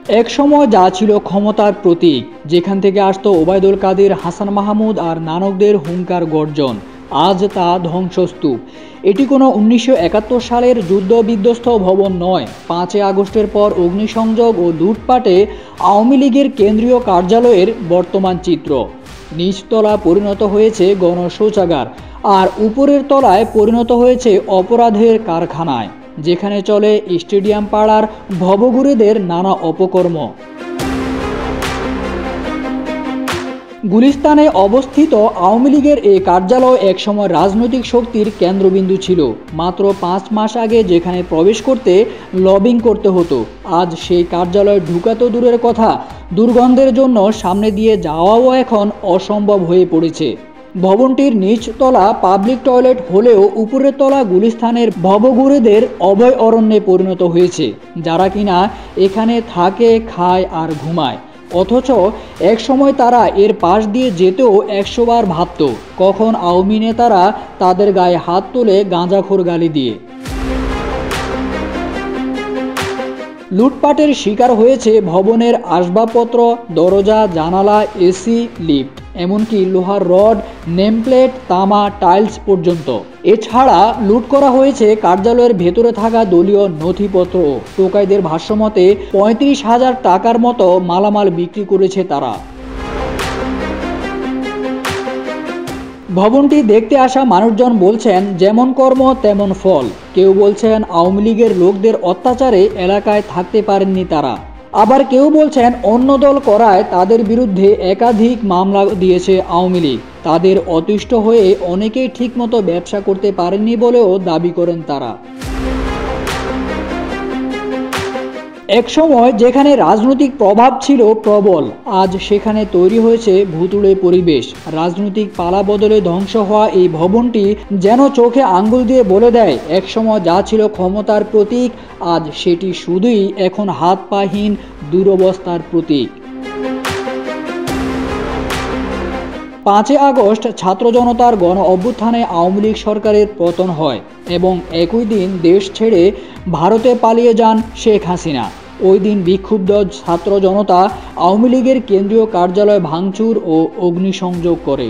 এক সময় যা ছিল ক্ষমতার প্রতীক, যেখান থেকে আসতো ওবায়দুল কাদের, হাসান মাহমুদ আর নানকদের হুঙ্কার গর্জন, আজ তা ধ্বংসস্তূপ। এটি কোনো 1971 সালের যুদ্ধ বিধ্বস্ত ভবন নয়। 5 আগস্টের পর অগ্নিসংযোগ ও লুটপাটে আওয়ামী লীগের কেন্দ্রীয় কার্যালয়ের বর্তমান চিত্র। নিচতলা পরিণত হয়েছে গণশৌচাগার, আর উপরের তলায় পরিণত হয়েছে অপরাধের কারখানায়, যেখানে চলে স্টেডিয়াম পাড়ার ভবঘুরেদের নানা অপকর্ম। গুলিস্তানে অবস্থিত আওয়ামী লীগের এই কার্যালয় একসময় রাজনৈতিক শক্তির কেন্দ্রবিন্দু ছিল। মাত্র 5 মাস আগে যেখানে প্রবেশ করতে লবিং করতে হতো, আজ সেই কার্যালয়ে ঢুকা তো দূরের কথা, দুর্গন্ধের জন্য সামনে দিয়ে যাওয়াও এখন অসম্ভব হয়ে পড়েছে। ভবনটির নিচতলা পাবলিক টয়লেট হলেও উপরের তলা গুলিস্তানের ভবঘুরেদের অভয় অরণ্যে পরিণত হয়েছে, যারা কিনা এখানে থাকে, খায় আর ঘুমায়। অথচ এক সময় তারা এর পাশ দিয়ে যেতেও 100 বার ভাবত, কখন আওয়ামী নেতারা তাদের গায়ে হাত তোলে গাঁজাখোর গালি দিয়ে। লুটপাটের শিকার হয়েছে ভবনের আসবাবপত্র, দরজা, জানালা, এসি, লিফট, এমনকি লোহার রড, নেমপ্লেট, তামা, টাইলস পর্যন্ত। এছাড়া লুট করা হয়েছে কার্যালয়ের ভেতরে থাকা দলীয় নথিপত্র। টোকাইদের ভাষ্যমতে 35,000 টাকার মতো মালামাল বিক্রি করেছে তারা। ভবনটি দেখতে আসা মানুষজন বলছেন, যেমন কর্ম তেমন ফল। কেউ বলছেন আওয়ামী লীগের লোকদের অত্যাচারে এলাকায় থাকতে পারেননি তারা। আবার কেউ বলছেন অন্য দল করায় তাদের বিরুদ্ধে একাধিক মামলা দিয়েছে আওয়ামী লীগ। তাদের অতিষ্ঠ হয়ে অনেকেই ঠিকমতো ব্যবসা করতে পারেননি বলেও দাবি করেন তারা। একসময় যেখানে রাজনৈতিক প্রভাব ছিল প্রবল, আজ সেখানে তৈরি হয়েছে ভুতুড়ে পরিবেশ। রাজনৈতিক পালা বদলে ধ্বংস হওয়া এই ভবনটি যেন চোখে আঙ্গুল দিয়ে বলে দেয়, একসময় যা ছিল ক্ষমতার প্রতীক, আজ সেটি শুধুই এখন হাত পাহীন দুরবস্থার প্রতীক। 5 আগস্ট ছাত্র জনতার গণ অভ্যুত্থানে আওয়ামী লীগ সরকারের পতন হয় এবং একই দিন দেশ ছেড়ে ভারতে পালিয়ে যান শেখ হাসিনা। ওই দিন বিক্ষুব্ধ ছাত্র জনতা আওয়ামী লীগের কেন্দ্রীয় কার্যালয় ভাঙচুর ও অগ্নিসংযোগ করে।